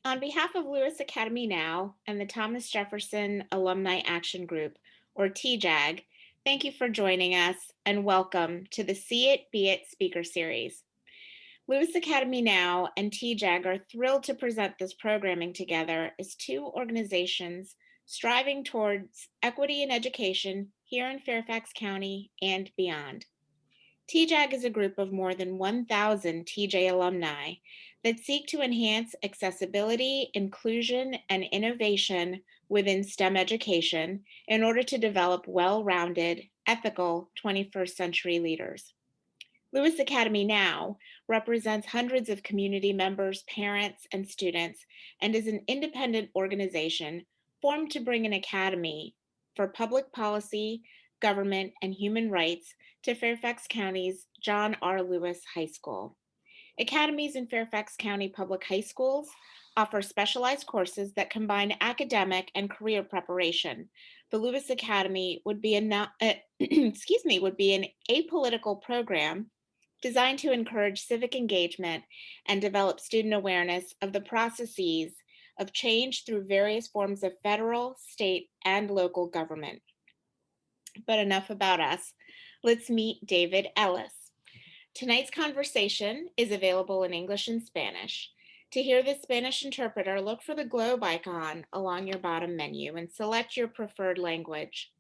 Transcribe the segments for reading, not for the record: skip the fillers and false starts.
On behalf of Lewis Academy Now and the Thomas Jefferson Alumni Action Group, or TJAG, thank you for joining us and welcome to the See It, Be It speaker series. Lewis Academy Now and TJAG are thrilled to present this programming together as two organizations striving towards equity in education here in Fairfax County and beyond. TJAG is a group of more than 1,000 TJ alumni that seek to enhance accessibility, inclusion, and innovation within STEM education in order to develop well-rounded, ethical 21st century leaders. Lewis Academy Now represents hundreds of community members, parents, and students, and is an independent organization formed to bring an academy for public policy, government, and human rights to Fairfax County's John R. Lewis High School. Academies in Fairfax County public high schools offer specialized courses that combine academic and career preparation. The Lewis Academy would be an apolitical program designed to encourage civic engagement and develop student awareness of the processes of change through various forms of federal, state, and local government. But enough about us. Let's meet David Ellis. Tonight's conversation is available in English and Spanish. To hear the Spanish interpreter, look for the globe icon along your bottom menu and select your preferred language.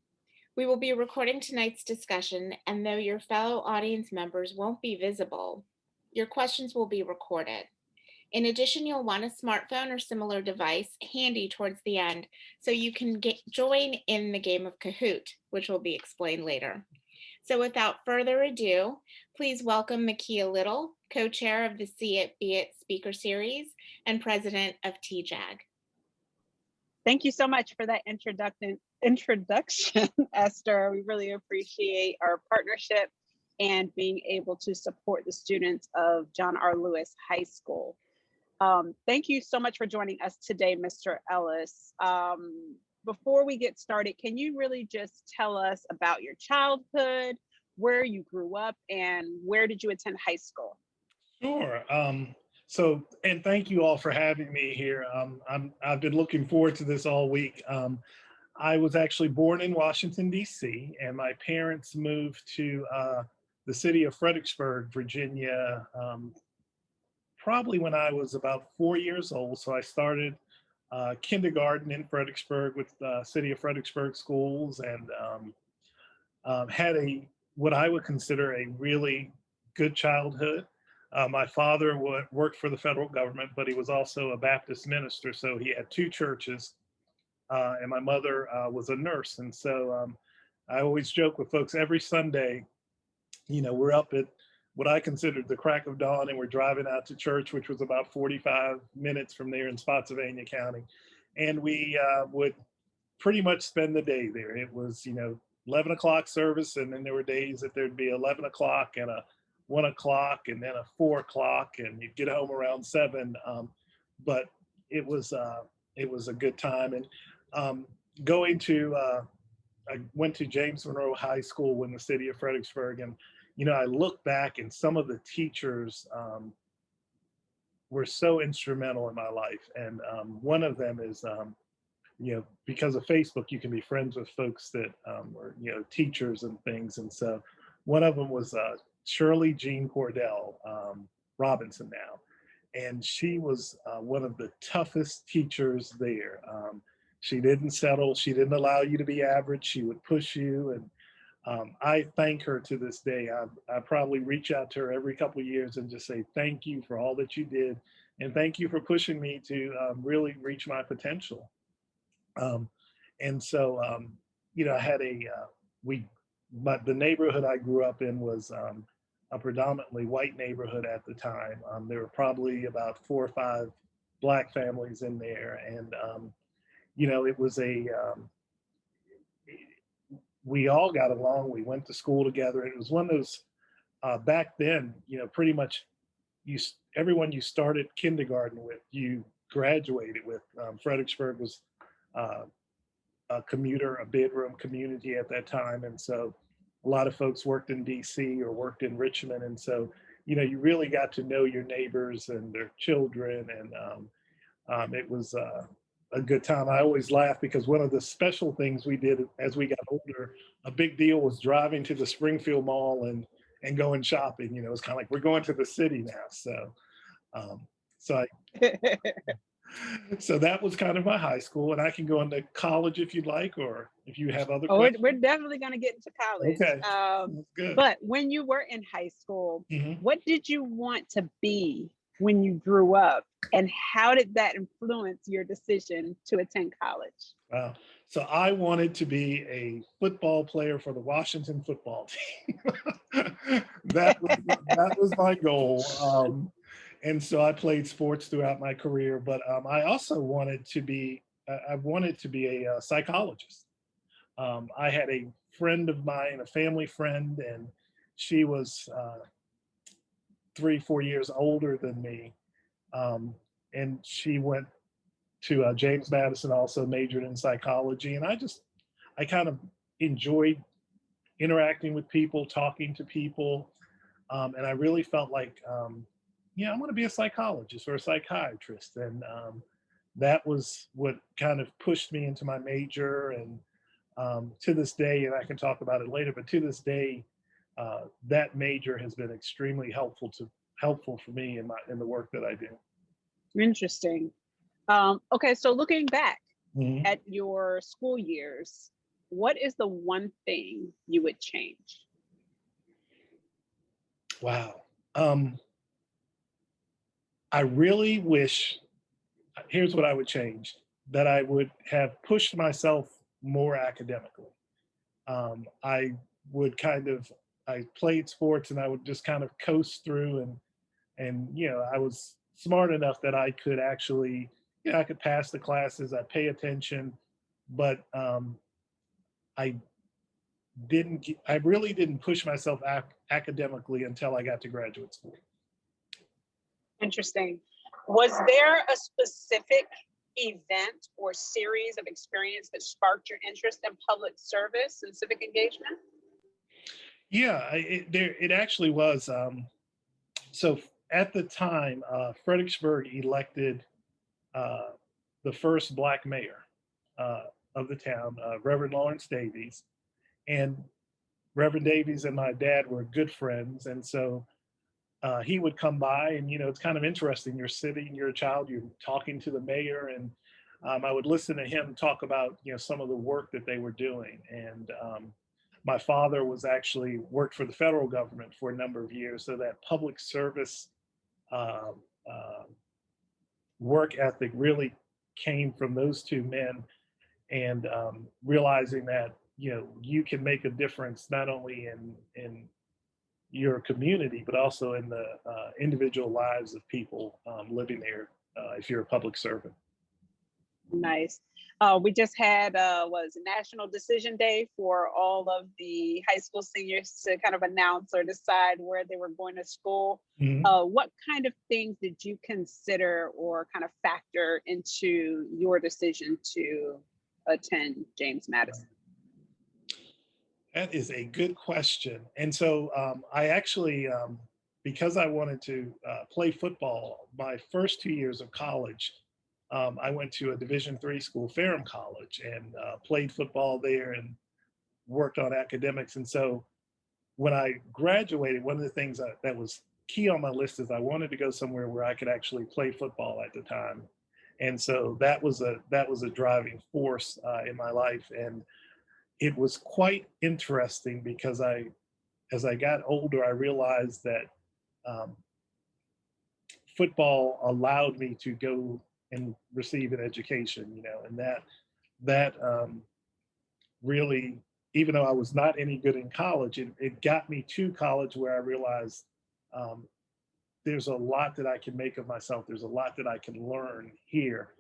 We will be recording tonight's discussion, and though your fellow audience members won't be visible, your questions will be recorded. In addition, you'll want a smartphone or similar device handy towards the end so you can join in the game of Kahoot, which will be explained later. So without further ado, please welcome Makia Little, co-chair of the See It, Be It speaker series and president of TJAG. Thank you so much for that introduction, Esther. We really appreciate our partnership and being able to support the students of John R. Lewis High School. Thank you so much for joining us today, Mr. Ellis. Before we get started, can you really just tell us about your childhood, where you grew up, and where did you attend high school? Sure. And thank you all for having me here. I've been looking forward to this all week. I was actually born in Washington, D.C., and my parents moved to the city of Fredericksburg, Virginia, probably when I was about 4 years old. So I started kindergarten in Fredericksburg with the city of Fredericksburg schools, and had what I would consider a really good childhood. My father worked for the federal government, but he was also a Baptist minister, so he had two churches, and my mother was a nurse. And so I always joke with folks every Sunday, we're up at what I considered the crack of dawn, and we're driving out to church, which was about 45 minutes from there in Spotsylvania County. And we would pretty much spend the day there. It was, 11 o'clock service, and then there were days that there'd be 11 o'clock and a 1 o'clock and then a 4 o'clock, and you'd get home around 7. But it was a good time. And I went to James Monroe High School in the city of Fredericksburg, and I look back and some of the teachers were so instrumental in my life. And one of them is, because of Facebook, you can be friends with folks that were, teachers and things. And so one of them was Shirley Jean Cordell Robinson now. And she was one of the toughest teachers there. She didn't settle. She didn't allow you to be average. She would push you. And I thank her to this day. I probably reach out to her every couple of years and just say, thank you for all that you did. And thank you for pushing me to really reach my potential. And so, I had but the neighborhood I grew up in was a predominantly white neighborhood at the time. There were probably about 4 or 5 Black families in there. And, it was we all got along. We went to school together. It was one of those, back then, pretty much everyone you started kindergarten with, you graduated with. Fredericksburg was a bedroom community at that time. And so a lot of folks worked in DC or worked in Richmond. And so, you really got to know your neighbors and their children. And It was a good time. I always laugh because one of the special things we did as we got older, a big deal was driving to the Springfield Mall and going shopping. You know, it's kind of like we're going to the city now. So, um, so I, so that was kind of my high school, and I can go into college if you'd like, or if you have other Oh, questions. we're definitely going to get into college. Okay, that's good. But when you were in high school, hmm what did you want to be when you grew up? And how did that influence your decision to attend college? Wow. So I wanted to be a football player for the Washington football team. That was my goal. And so I played sports throughout my career, but I also wanted to be I wanted to be a psychologist. I had a friend of mine, a family friend, and she was 3, 4 years older than me, and she went to James Madison, also majored in psychology, and I kind of enjoyed interacting with people, talking to people, and I really felt like, yeah, I'm going to be a psychologist or a psychiatrist, and that was what kind of pushed me into my major. And to this day, and I can talk about it later, but to this day, that major has been extremely helpful for me in the work that I do. Interesting. Okay, so looking back Mhm. at your school years, what is the one thing you would change? Wow. I really wish, here's what I would change, that I would have pushed myself more academically. I would I played sports and I would just kind of coast through, and I was smart enough that I could actually, I could pass the classes, I pay attention, but I I really didn't push myself academically until I got to graduate school. Interesting. Was there a specific event or series of experience that sparked your interest in public service and civic engagement? Yeah, it actually was. So at the time, Fredericksburg elected uh, the first Black mayor uh, of the town, Reverend Lawrence Davies. And Reverend Davies and my dad were good friends. And so he would come by, and, it's kind of interesting. You're sitting, you're a child, you're talking to the mayor, and I would listen to him talk about, some of the work that they were doing. And my father was actually worked for the federal government for a number of years. So that public service uh, uh, work ethic really came from those two men, and realizing that you can make a difference not only in your community but also in the individual lives of people living there if you're a public servant. Nice. We just had was National Decision Day for all of the high school seniors to kind of announce or decide where they were going to school. Mhm. What kind of things did you consider or kind of factor into your decision to attend James Madison? That is a good question. And so I actually, because I wanted to play football, my first 2 years of college, I went to a Division III school, Ferrum College, and played football there and worked on academics. And so when I graduated, one of the things that was key on my list is I wanted to go somewhere where I could actually play football at the time. And so that was a driving force in my life. And it was quite interesting because as I got older, I realized that um, football allowed me to go and receive an education, and that really, even though I was not any good in college, it got me to college where I realized um, there's a lot that I can make of myself. There's a lot that I can learn here.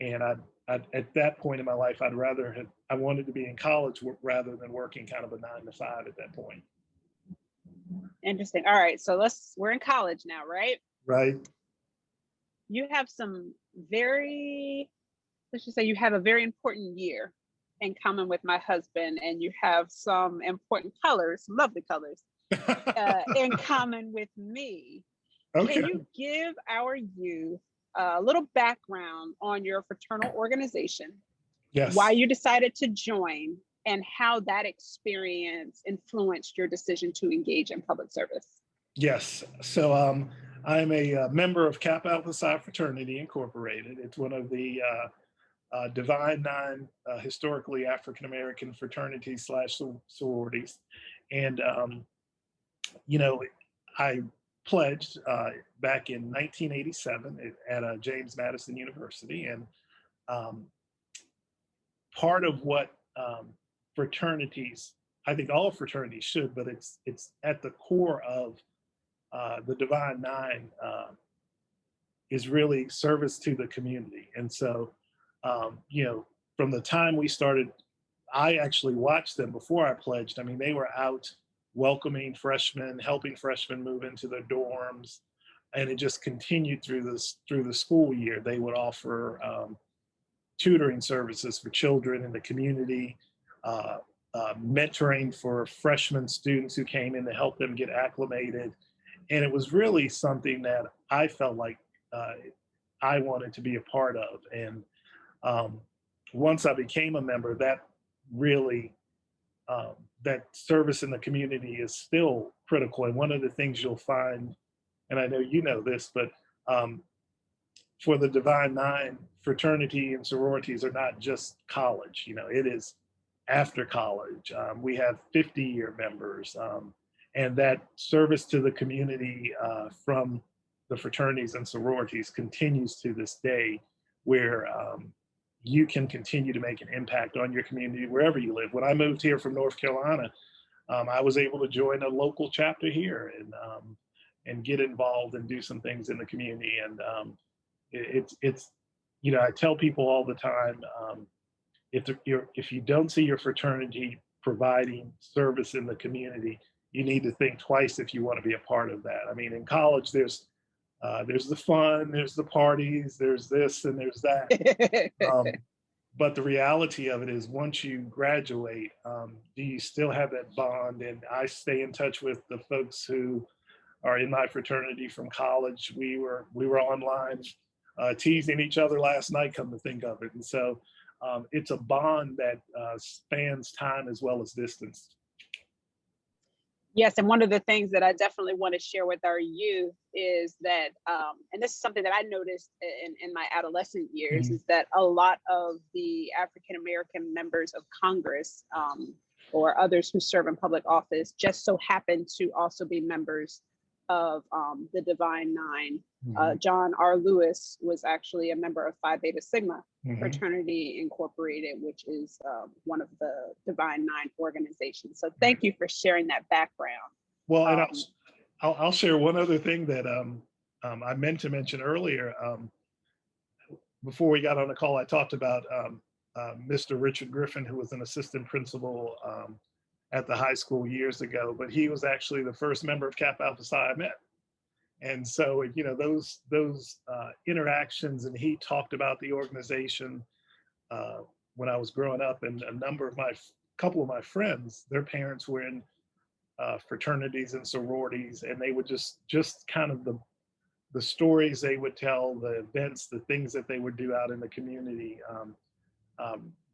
And at that point in my life, I wanted to be in college rather than working kind of a 9 to 5 at that point. Interesting. All right. So we're in college now, right? Right. You have let's just say you have a very important year in common with my husband, and you have some important colors, some lovely colors, in common with me. Okay. Can you give our youth a little background on your fraternal organization, why Yes. you decided to join, and how that experience influenced your decision to engage in public service. Yes. So I'm a member of Kappa Alpha Psi Fraternity Incorporated. It's one of the Divine Nine historically African American fraternities slash sororities. And, you know, I pledged back in 1987 at James Madison University. And um, part of what fraternities, I think all fraternities should, but it's at the core of the Divine Nine is really service to the community. And so, you know, from the time we started, I actually watched them before I pledged. I mean, they were out welcoming freshmen, helping freshmen move into their dorms, and it just continued through the school year. They would offer tutoring services for children in the community, uh, mentoring for freshman students who came in to help them get acclimated. And it was really something that I felt like I wanted to be a part of. And once I became a member, that really, that service in the community is still critical. And one of the things you'll find, and I know you know this, but for the Divine Nine, fraternity and sororities are not just college. You know, it is after college. We have 50-year members, and that service to the community from the fraternities and sororities continues to this day, where you can continue to make an impact on your community wherever you live. When I moved here from North Carolina, I was able to join a local chapter here and get involved and do some things in the community. And it's you know, I tell people all the time, if you don't see your fraternity providing service in the community, you need to think twice if you want to be a part of that. I mean, in college, there's the fun, there's the parties, there's this and there's that. But the reality of it is, once you graduate, do you still have that bond? And I stay in touch with the folks who are in my fraternity from college. We were online teasing each other last night, come to think of it. And so it's a bond that spans time as well as distance. Yes, and one of the things that I definitely want to share with our youth is that, and this is something that I noticed in my adolescent years, is that a lot of the African American members of Congress or others who serve in public office just so happen to also be members of the Divine Nine. John R. Lewis was actually a member of Phi Beta Sigma Fraternity Incorporated, which is one of the Divine Nine organizations. So thank you for sharing that background. Well, and I'll share one other thing that I meant to mention earlier. Before we got on the call, I talked about Mr. Richard Griffin, who was an assistant principal at the high school years ago, but he was actually the first member of Kappa Alpha Psi I met. And so, you know, those interactions, and he talked about the organization when I was growing up, and couple of my friends, their parents were in fraternities and sororities, and they would just kind of the stories they would tell, the events, the things that they would do out in the community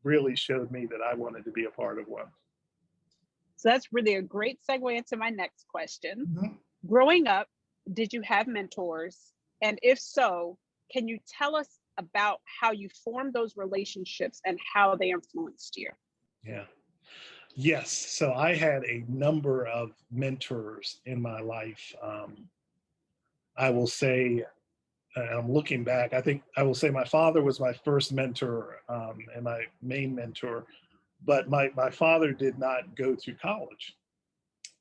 really showed me that I wanted to be a part of one. So that's really a great segue into my next question. Growing up, did you have mentors? And if so, can you tell us about how you formed those relationships and how they influenced you? Yeah. Yes. So I had a number of mentors in my life. I will say, and I'm looking back, I think I will say my father was my first mentor and my main mentor, but my father did not go to college.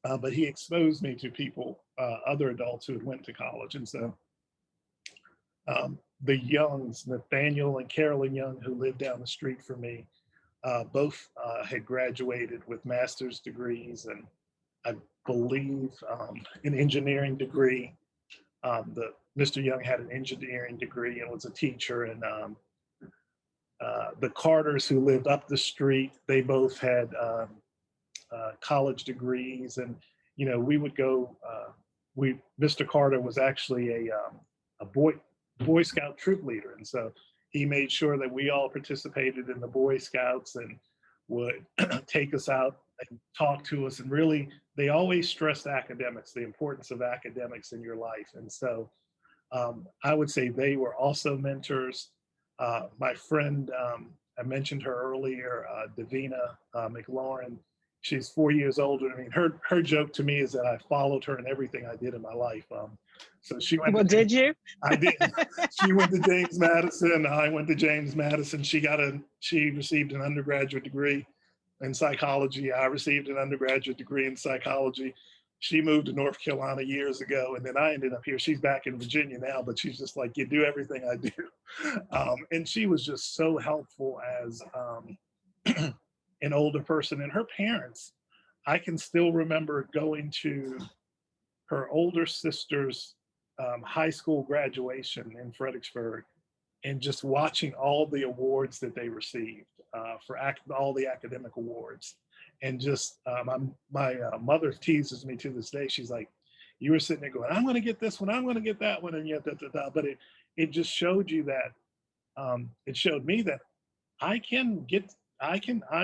But he exposed me to people, other adults who had went to college. And so the Youngs, Nathaniel and Carolyn Young, who lived down the street from me, both had graduated with master's degrees, and I believe an engineering degree. Mr. Young had an engineering degree and was a teacher. And the Carters, who lived up the street, they both had college degrees. And we would go. Mr. Carter was actually a Boy Scout troop leader. And so he made sure that we all participated in the Boy Scouts and would take us out and talk to us. And really, they always stressed academics, the importance of academics in your life. And so I would say they were also mentors. My friend, I mentioned her earlier, Davina McLaurin. She's 4 years older. I mean, her joke to me is that I followed her in everything I did in my life. So she went. Well, did you? I did. She went to James Madison. I went to James Madison. She received an undergraduate degree in psychology. I received an undergraduate degree in psychology. She moved to North Carolina years ago, and then I ended up here. She's back in Virginia now, but she's just like, you do everything I do. And she was just so helpful as an older person. And her parents, I can still remember going to her older sister's high school graduation in Fredericksburg and just watching all the awards that they received for all the academic awards. And just my mother teases me to this day. She's like, you were sitting there going, I'm going to get this one, I'm going to get that one, and yet but it just showed you that it showed me that I'm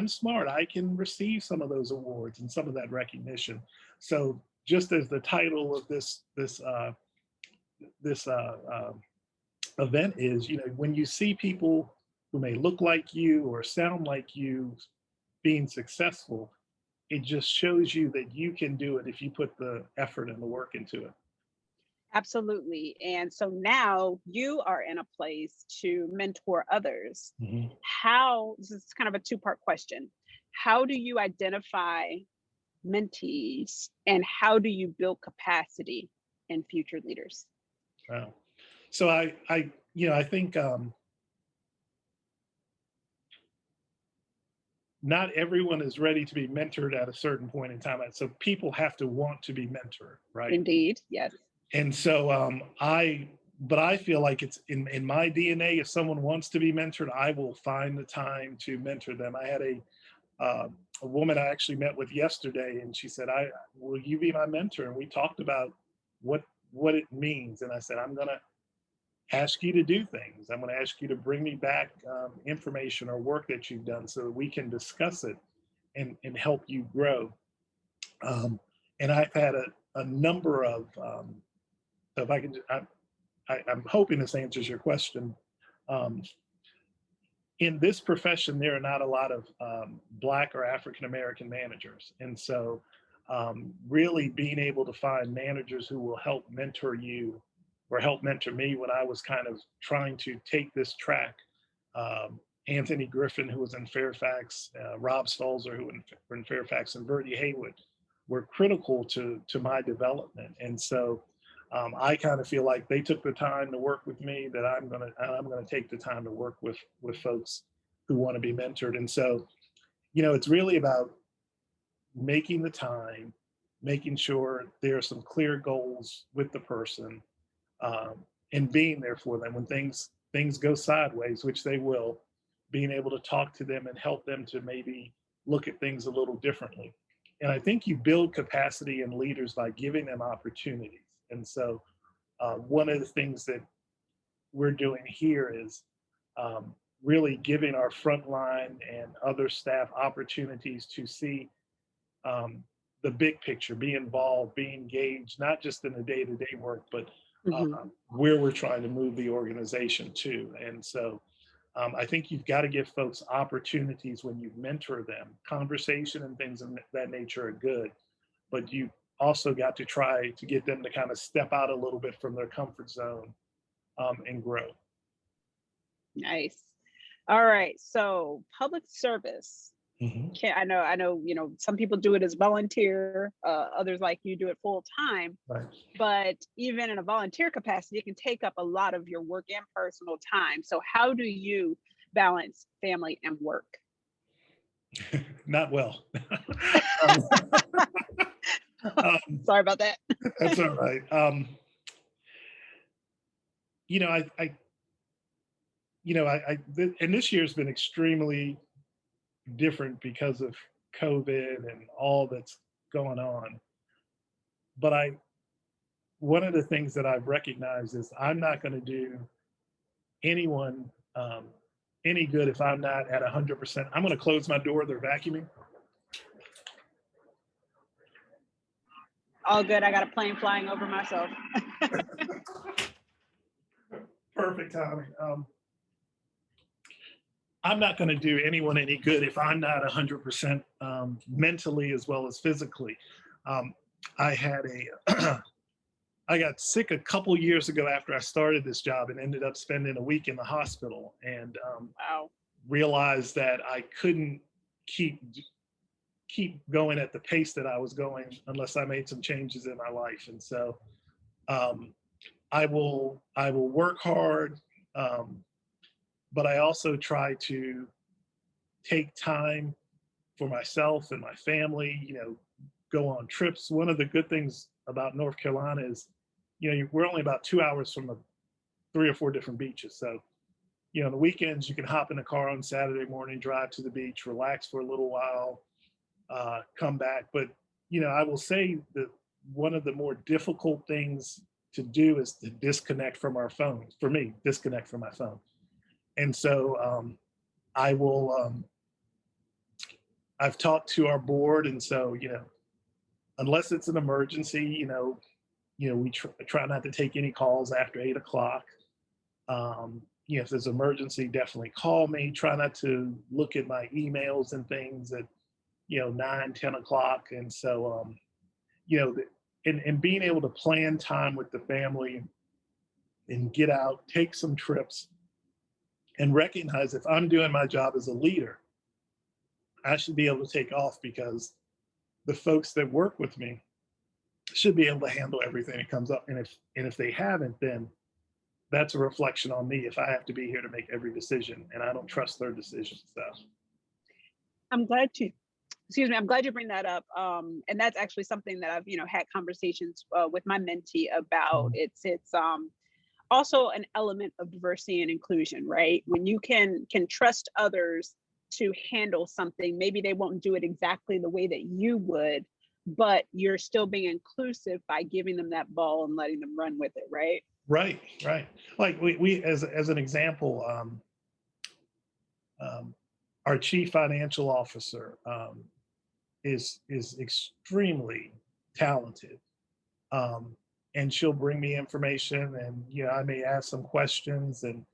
smart. I can receive some of those awards and some of that recognition. So just as the title of this event is, when you see people who may look like you or sound like you being successful, it just shows you that you can do it if you put the effort and the work into it. Absolutely. And so now you are in a place to mentor others. Mm-hmm. This is kind of a two-part question. How do you identify mentees and how do you build capacity in future leaders? Wow. So I think not everyone is ready to be mentored at a certain point in time. So people have to want to be mentored, right? Indeed, yes. And so but I feel like it's in my DNA. If someone wants to be mentored, I will find the time to mentor them. I had a woman I actually met with yesterday, and she said, will you be my mentor? And we talked about what it means. And I said, I'm going to ask you to do things. I'm going to ask you to bring me back information or work that you've done so that we can discuss it and help you grow. And I've had a number of, so if I can, I'm hoping this answers your question. In this profession, there are not a lot of Black or African-American managers. And so really being able to find managers who will help mentor you or help mentor me when I was kind of trying to take this track. Anthony Griffin, who was in Fairfax, Rob Stolzer, who were in Fairfax, and Bertie Haywood were critical to my development. And so I kind of feel like they took the time to work with me, that I'm gonna take the time to work with folks who want to be mentored. And so, it's really about making the time, making sure there are some clear goals with the person, and being there for them when things go sideways, which they will, being able to talk to them and help them to maybe look at things a little differently. And I think you build capacity in leaders by giving them opportunities. And so one of the things that we're doing here is really giving our frontline and other staff opportunities to see the big picture, be involved, be engaged, not just in the day-to-day work, but where we're trying to move the organization to. And so I think you've got to give folks opportunities when you mentor them. Conversation and things of that nature are good, but you also got to try to get them to kind of step out a little bit from their comfort zone and grow. Nice. All right. So public service. I know, some people do it as volunteer, others like you do it full time, right. But even in a volunteer capacity, it can take up a lot of your work and personal time. So how do you balance family and work? Not well. Sorry about that. That's all right. And this year's been extremely different because of COVID and all that's going on. But one of the things that I've recognized is I'm not going to do anyone any good if I'm not at 100%. I'm going to close my door. They're vacuuming. All good. I got a plane flying over myself. Perfect timing. I'm not going to do anyone any good if I'm not 100% mentally as well as physically. I had I got sick a couple years ago after I started this job and ended up spending a week in the hospital, and Wow. realized that I couldn't keep going at the pace that I was going unless I made some changes in my life. And so I will work hard, but I also try to take time for myself and my family, go on trips. One of the good things about North Carolina is, we're only about 2 hours from 3 or 4 different beaches. So, on the weekends, you can hop in a car on Saturday morning, drive to the beach, relax for a little while, come back. But, I will say that one of the more difficult things to do is to disconnect from our phones. For me, disconnect from my phone. And so I will, I've talked to our board. And so, unless it's an emergency, we try not to take any calls after 8 o'clock. If there's an emergency, definitely call me. Try not to look at my emails and things at, 9, 10 o'clock. And so, and being able to plan time with the family and get out, take some trips, and recognize if I'm doing my job as a leader, I should be able to take off because the folks that work with me should be able to handle everything that comes up. And if they haven't, then that's a reflection on me if I have to be here to make every decision, and I don't trust their decisions. So I'm glad you bring that up. And that's actually something that I've, had conversations with my mentee about. It's also an element of diversity and inclusion, right? When you can trust others to handle something, maybe they won't do it exactly the way that you would, but you're still being inclusive by giving them that ball and letting them run with it, right? Right. Like we as an example, our chief financial officer is extremely talented, and she'll bring me information, and I may ask some questions, and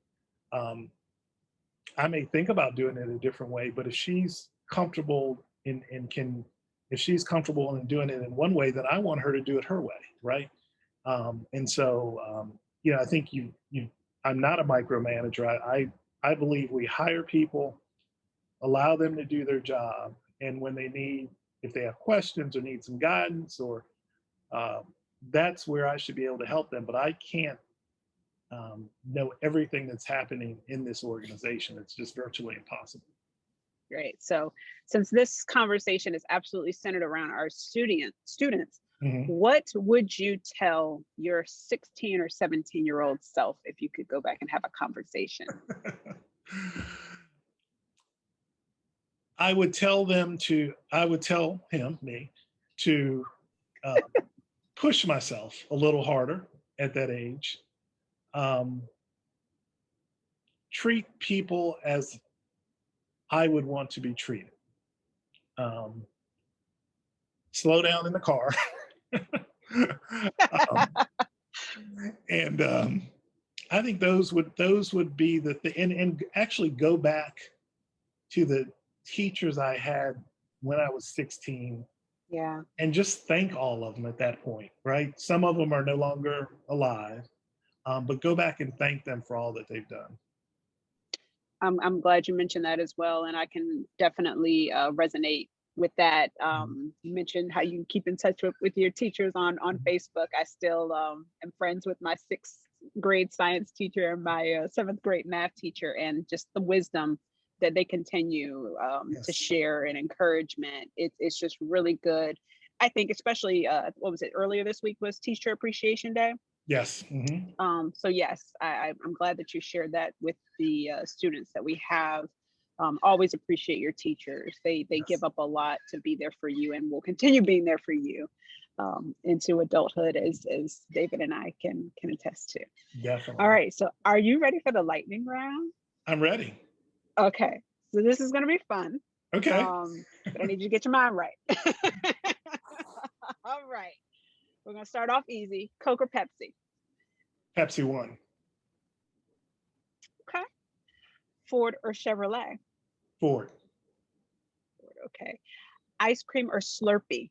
I may think about doing it a different way. But if she's comfortable if she's comfortable in doing it in one way, then I want her to do it her way, right? And so, I think I'm not a micromanager. I believe we hire people, allow them to do their job, and when if they have questions or need some guidance, or that's where I should be able to help them. But I can't know everything that's happening in this organization. It's just virtually impossible. Great. So since this conversation is absolutely centered around our students, Mm-hmm. what would you tell your 16 or 17-year-old self if you could go back and have a conversation? I would tell me to push myself a little harder at that age. Treat people as I would want to be treated. Slow down in the car. And I think those would be and actually go back to the teachers I had when I was 16. Yeah. And just thank all of them at that point, right? Some of them are no longer alive, but go back and thank them for all that they've done. I'm glad you mentioned that as well. And I can definitely resonate with that. You mentioned how you keep in touch with your teachers on Facebook. I still am friends with my 6th grade science teacher and my 7th grade math teacher, and just the wisdom that they continue Yes. to share and encouragement. It's just really good. I think especially, what was it, earlier this week was Teacher Appreciation Day. Yes. Mm-hmm. So yes, I'm glad that you shared that with the students that we have. Always appreciate your teachers. They Yes. give up a lot to be there for you, and will continue being there for you. into adulthood, as David and I can attest to. Definitely. All right, so are you ready for the lightning round? I'm ready. Okay, so this is going to be fun. Okay. But I need you to get your mind right. All right, we're going to start off easy. Coke or Pepsi? Pepsi won. Okay. Ford or Chevrolet? Ford. Ford, okay. Ice cream or Slurpee?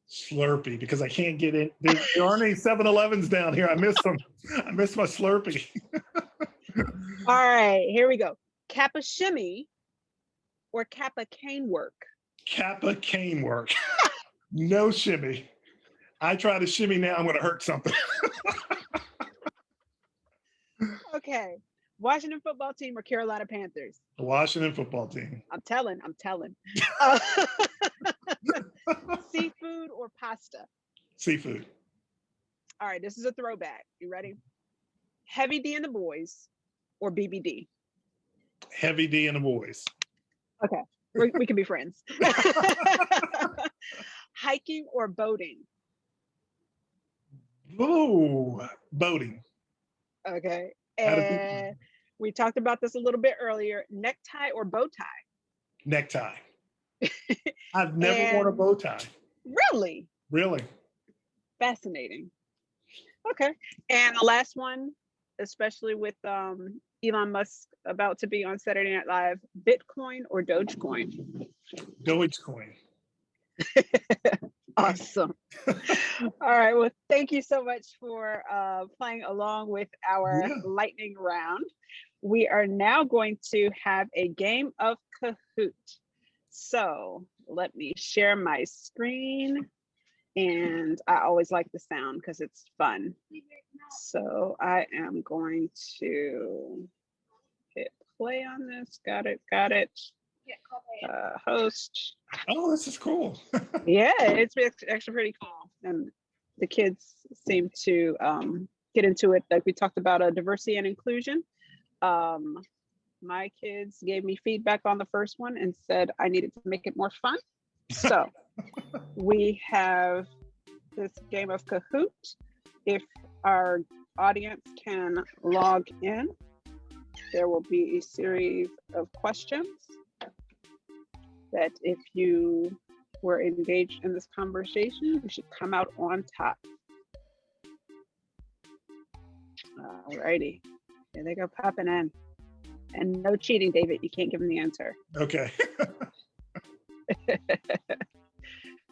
Slurpee, because I can't get in. There aren't any 7-Elevens down here. I miss them. I miss my Slurpee. All right, here we go. Kappa shimmy or Kappa cane work? Kappa cane work. No shimmy. I try to shimmy now, I'm going to hurt something. Okay. Washington football team or Carolina Panthers? The Washington football team. I'm telling. Seafood or pasta? Seafood. All right, this is a throwback. You ready? Heavy D and the boys or BBD? Heavy D and the boys. Okay, we can be friends. Hiking or boating? Ooh, boating. Okay, and we talked about this a little bit earlier. Necktie or bow tie? Necktie. I've never worn a bow tie. Really? Really? Fascinating. Okay, and the last one, especially with Elon Musk about to be on Saturday Night Live, Bitcoin or Dogecoin? Dogecoin. Awesome. All right. Well, thank you so much for playing along with our lightning round. We are now going to have a game of Kahoot. So let me share my screen. And I always like the sound because it's fun. So I am going to hit play on this. Got it. Host. Oh, this is cool. Yeah, it's actually pretty cool. And the kids seem to get into it. Like we talked about diversity and inclusion. My kids gave me feedback on the first one and said I needed to make it more fun. So we have this game of Kahoot. If our audience can log in, there will be a series of questions that if you were engaged in this conversation, you should come out on top. All righty, here they go popping in. And no cheating, David, you can't give them the answer. Okay. All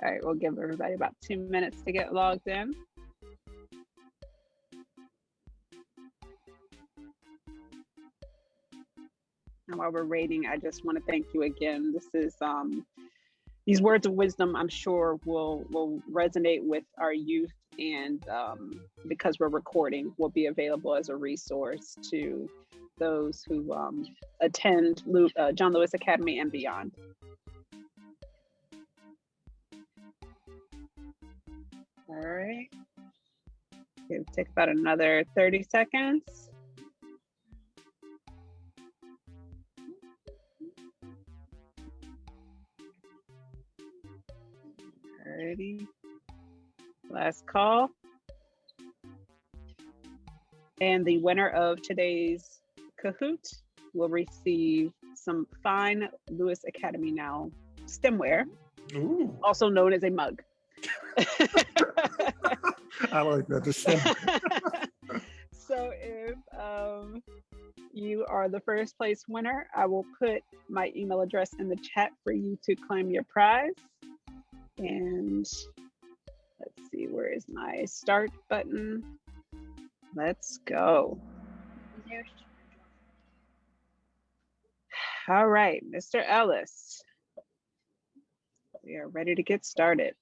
right, we'll give everybody about 2 minutes to get logged in. And while we're waiting, I just want to thank you again. This is these words of wisdom, I'm sure will resonate with our youth, and because we're recording, will be available as a resource to those who attend John Lewis Academy and beyond. All right, it'll take about another 30 seconds. Alrighty, last call. And the winner of today's Kahoot will receive some fine Lewis Academy Now stemware, also known as a mug. I like that. The stem. So if you are the first place winner, I will put my email address in the chat for you to claim your prize. And let's see, where is my start button? Let's go. All right, Mr. Ellis, we are ready to get started.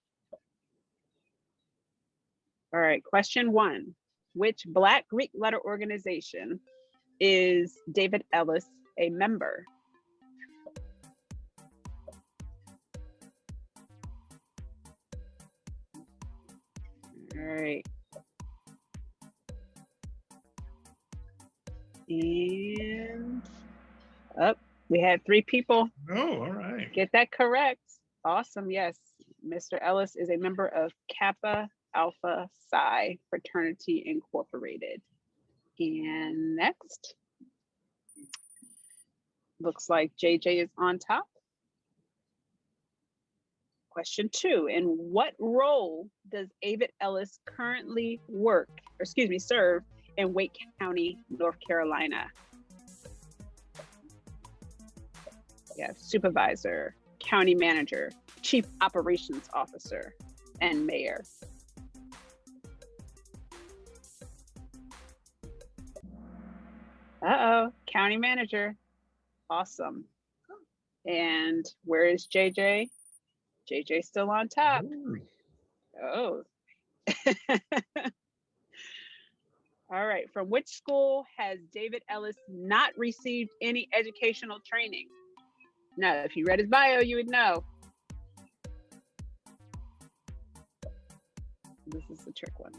All right, question 1. Which Black Greek letter organization is David Ellis a member? All right. And we had 3 people. Oh, all right. Get that correct. Awesome. Yes. Mr. Ellis is a member of Kappa Alpha Psi Fraternity Incorporated. And next, looks like JJ is on top. Question 2, in what role does David Ellis currently serve in Wake County, North Carolina? We have supervisor, county manager, chief operations officer, and mayor. Uh-oh, county manager. Awesome. And where is JJ? JJ still on top. Oh. All right, from which school has David Ellis not received any educational training? Now, if you read his bio, you would know. This is the trick one.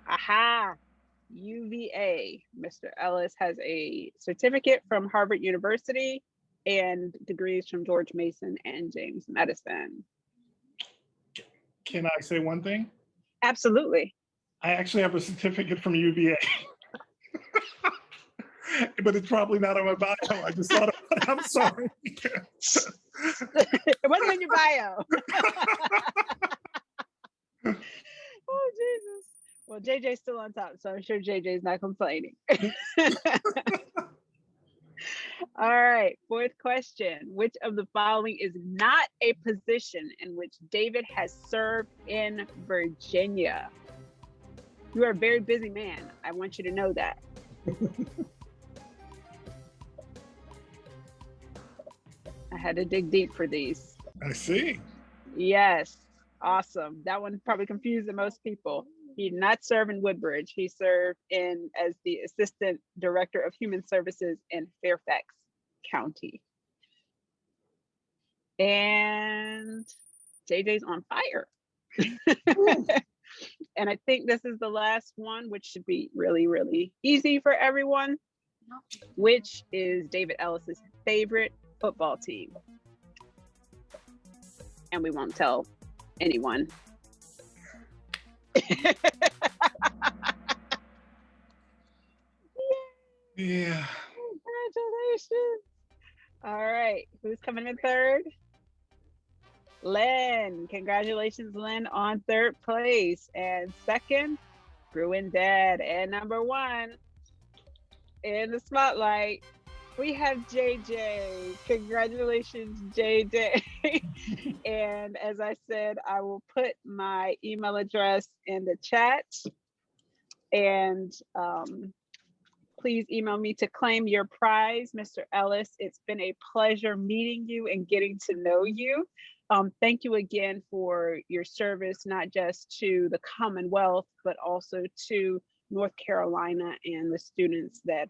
Aha, UVA. Mr. Ellis has a certificate from Harvard University and degrees from George Mason and James Madison. Can I say one thing? Absolutely. I actually have a certificate from UVA. But it's probably not on my bio. I just thought about it. I'm sorry. It wasn't in your bio. Oh, Jesus. Well, JJ's still on top, so I'm sure JJ's not complaining. All right, 4th question. Which of the following is not a position in which David has served in Virginia? You are a very busy man. I want you to know that. I had to dig deep for these. I see. Yes, awesome. That one probably confused the most people. He did not serve in Woodbridge. He served as the Assistant Director of Human Services in Fairfax County. And JJ's on fire. And I think this is the last one, which should be really, really easy for everyone. Which is David Ellis's favorite football team? And we won't tell anyone. Yeah. Congratulations. All right, who's coming in third? Lynn. Congratulations, Lynn, on 3rd place. And 2nd, Bruin Dad. And number 1 in the spotlight, we have JJ. Congratulations, JJ. And as I said, I will put my email address in the chat. And please email me to claim your prize, Mr. Ellis. It's been a pleasure meeting you and getting to know you. Thank you again for your service, not just to the Commonwealth, but also to North Carolina and the students that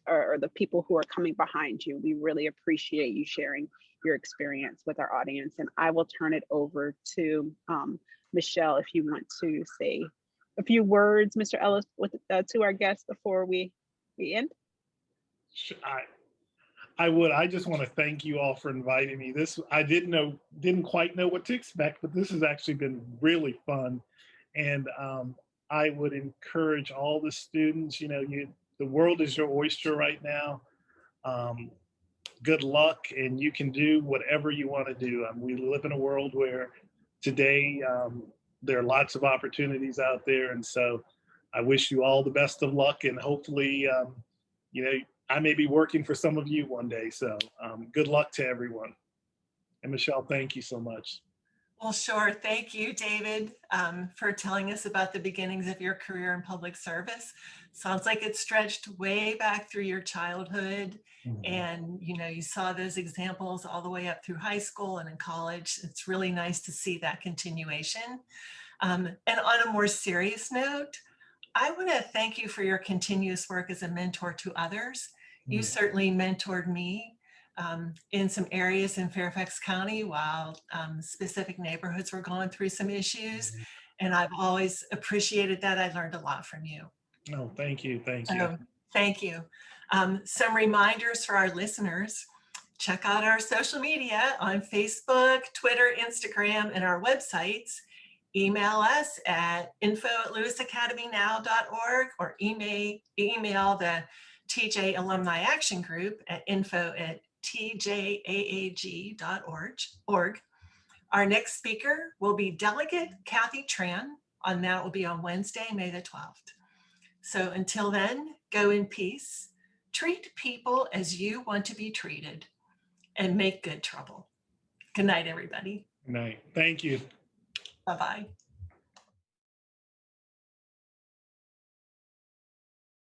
are the people who are coming behind you. We really appreciate you sharing your experience with our audience. And I will turn it over to Michelle, if you want to say a few words, Mr. Ellis, to our guests before we end. I would. I just want to thank you all for inviting me. I didn't quite know what to expect, but this has actually been really fun. And I would encourage all the students, the world is your oyster right now. Good luck, and you can do whatever you want to do. We live in a world where today there are lots of opportunities out there. And so I wish you all the best of luck, and hopefully, I may be working for some of you one day. So good luck to everyone. And Michelle, thank you so much. Well, sure. Thank you, David, for telling us about the beginnings of your career in public service. Sounds like it stretched way back through your childhood. Mm-hmm. And, you saw those examples all the way up through high school and in college. It's really nice to see that continuation. And on a more serious note, I want to thank you for your continuous work as a mentor to others. You certainly mentored me in some areas in Fairfax County while specific neighborhoods were going through some issues. And I've always appreciated that. I learned a lot from you. Oh, thank you. Thank you. Thank you. Some reminders for our listeners. Check out our social media on Facebook, Twitter, Instagram, and our websites. Email us at info@lewisacademynow.org or email the TJ Alumni Action Group at info@tjaag.org. Our next speaker will be Delegate Kathy Tran, and that will be on Wednesday, May the 12th. So until then, go in peace, treat people as you want to be treated, and make good trouble. Good night, everybody. Good night. Thank you. Bye-bye.